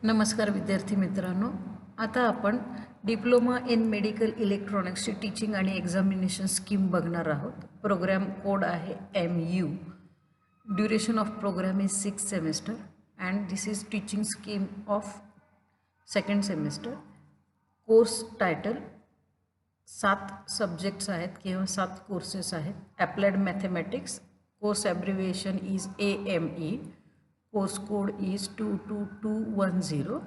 नमस्कार विद्यार्थी मित्रांनो, आता आपण डिप्लोमा इन मेडिकल इलेक्ट्रॉनिक्सची टीचिंग आणि एक्झामिनेशन स्कीम बघणार आहोत. प्रोग्राम कोड आहे MU. Duration of programme is 6 semester and this is teaching scheme of second semester. Course title 7 subjects आहेत किंवा 7 कोर्सेस आहेत. Applied mathematics, course abbreviation is AME. Course code is 22210.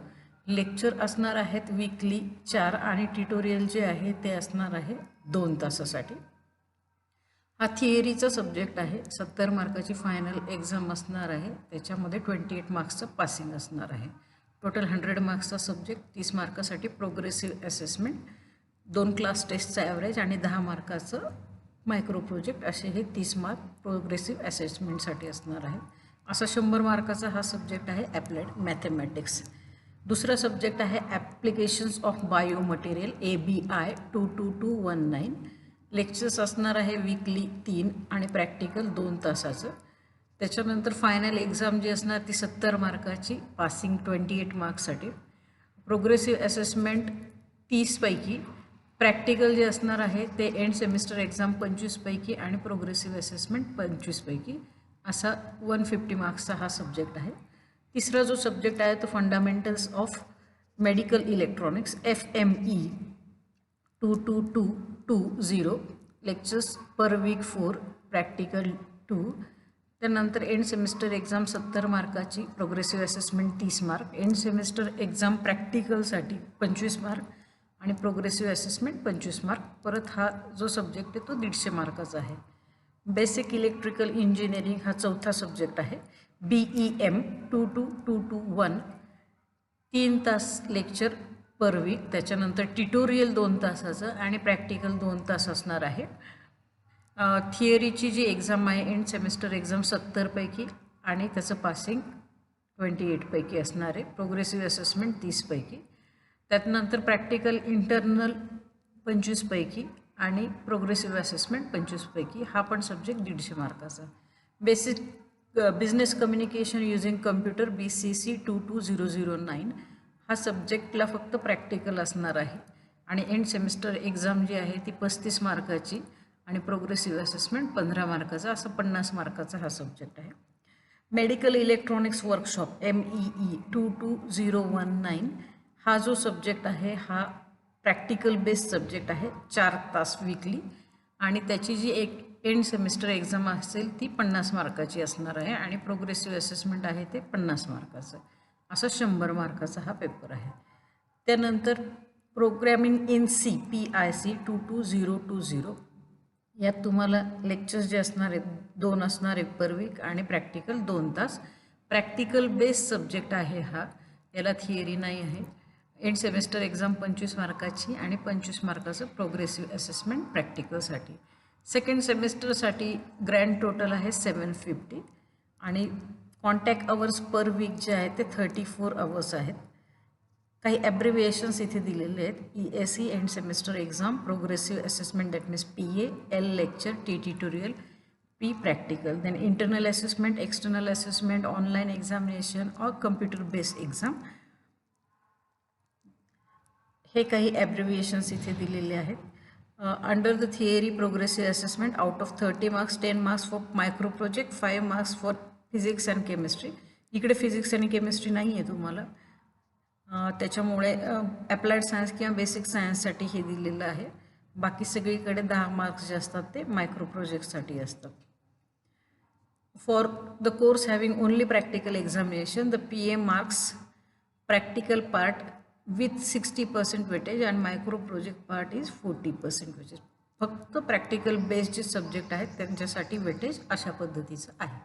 Lecture असणार आहेत weekly 4 आणि tutorial जे आहे ते असणार आहे 2 तासासाठी. हा थिअरीचा सब्जेक्ट आहे. 70 मार्काची फायनल एक्झाम असणार आहे. त्याच्यामध्ये 28 मार्क्सचं पासिंग असणार आहे. टोटल 100 मार्क्सचा सब्जेक्ट, 30 मार्कासाठी प्रोग्रेसिव्ह असेसमेंट, 2 क्लास टेस्टचा ॲव्हरेज आणि 10 मार्काचं मायक्रो प्रोजेक्ट, असे हे 30 मार्क प्रोग्रेसिव्ह असेसमेंटसाठी असणार आहे. असा 100 मार्काचा हा सब्जेक्ट आहे ॲप्लाइड मॅथमॅटिक्स. दुसरा सब्जेक्ट आहे applications of bio material ABI 22219. Lectures असणार आहे वीकली 3 आणि प्रॅक्टिकल 2 तासाचं. त्याच्यानंतर फायनल एक्झाम जी असणार ती 70 मार्काची, पासिंग 28 मार्क्ससाठी. प्रोग्रेसिव्ह असेसमेंट 30 पैकी, प्रॅक्टिकल जे असणार आहे ते एंड सेमिस्टर एक्झाम 25 पैकी आणि प्रोग्रेसिव्ह असेसमेंट 25 पैकी, असा 150 मार्क्सचा हा सब्जेक्ट आहे. तिसरा जो सब्जेक्ट आहे तो fundamentals of medical electronics FME 22220. Lectures per week 4, practical 2. त्यानंतर एंड सेमिस्टर एक्झाम 70 मार्काची, progressive assessment 30 mark, end semester exam प्रॅक्टिकलसाठी 25 मार्क आणि प्रोग्रेसिव्ह असेसमेंट 25 मार्क. परत हा जो सब्जेक्ट आहे तो 150 मार्काचा आहे. बेसिक इलेक्ट्रिकल इंजिनिअरिंग हा चौथा सब्जेक्ट आहे. BEM 22221. 3 तास लेक्चर पर वीक. त्याच्यानंतर ट्युटोरियल 2 तासाचं आणि प्रॅक्टिकल 2 तास असणार आहे. थिअरीची जी एक्झाम आहे एंड सेमिस्टर एक्झाम 70 पैकी आणि त्याचं पासिंग 28 पैकी असणार आहे. प्रोग्रेसिव्ह असेसमेंट 30 पैकी. त्यानंतर प्रॅक्टिकल इंटरनल 25 पैकी आणि प्रोग्रेसिव्ह असेसमेंट 25 पैकी. हा पण सब्जेक्ट 150 मार्काचा. Basic business communication using computer BCC 22009. हा सब्जेक्टला फक्त प्रॅक्टिकल असणार आहे आणि एंड सेमिस्टर एक्झाम जी आहे ती 35 मार्काची आणि प्रोग्रेसिव्ह असेसमेंट 15 मार्काचा, असं 50 मार्काचा हा सब्जेक्ट आहे. Medical electronics workshop MEE 22019. हा जो सब्जेक्ट आहे हा प्रॅक्टिकल बेस्ड सब्जेक्ट आहे, 4 तास वीकली, आणि त्याची जी एक एंड सेमिस्टर एक्झाम असेल ती 50 मार्काची असणार आहे आणि प्रोग्रेसिव्ह असेसमेंट आहे ते 50 मार्काचं, असं 100 मार्काचा हा पेपर आहे. त्यानंतर प्रोग्रॅमिंग इन C PIC 22020. यात तुम्हाला लेक्चर्स जे असणार आहेत 2 असणार आहे पर वीक आणि प्रॅक्टिकल 2 तास. प्रॅक्टिकल बेस्ड सब्जेक्ट आहे हा, याला थिअरी नाही आहे. एंड सेमिस्टर एक्झाम 25 मार्काची आणि 25 मार्काचं प्रोग्रेसिव्ह असेसमेंट प्रॅक्टिकलसाठी. सेकंड सेमिस्टरसाठी ग्रँड टोटल आहे 750 आणि कॉन्टॅक्ट अवर्स पर वीक जे आहे ते 34 अवर्स आहेत. काही ॲब्रिव्हिएशन्स इथे दिलेले आहेत. ESE end semester exam, progressive assessment that means PA, L lecture, T tutorial, P practical, then internal assessment, external assessment, online examination और कम्प्युटर बेस्ड एक्झाम. हे काही ॲब्रिव्हिएशन्स इथे दिलेले आहेत. Under the theory progressive assessment out of 30 marks 10 marks for micro project, 5 marks for physics and chemistry. इकडे physics आणि chemistry नाही आहे तुम्हाला, त्याच्यामुळे ॲप्लाइड सायन्स किंवा बेसिक सायन्ससाठी हे दिलेलं आहे. बाकी सगळीकडे 10 मार्क्स जे असतात ते मायक्रो प्रोजेक्टसाठी असतात. For the course having only practical examination, the PA marks practical part with 60% weightage आणि micro project part is 40% weightage. फक्त प्रॅक्टिकल बेस्ड जे सब्जेक्ट आहेत त्यांच्यासाठी वेटेज अशा पद्धतीचं आहे.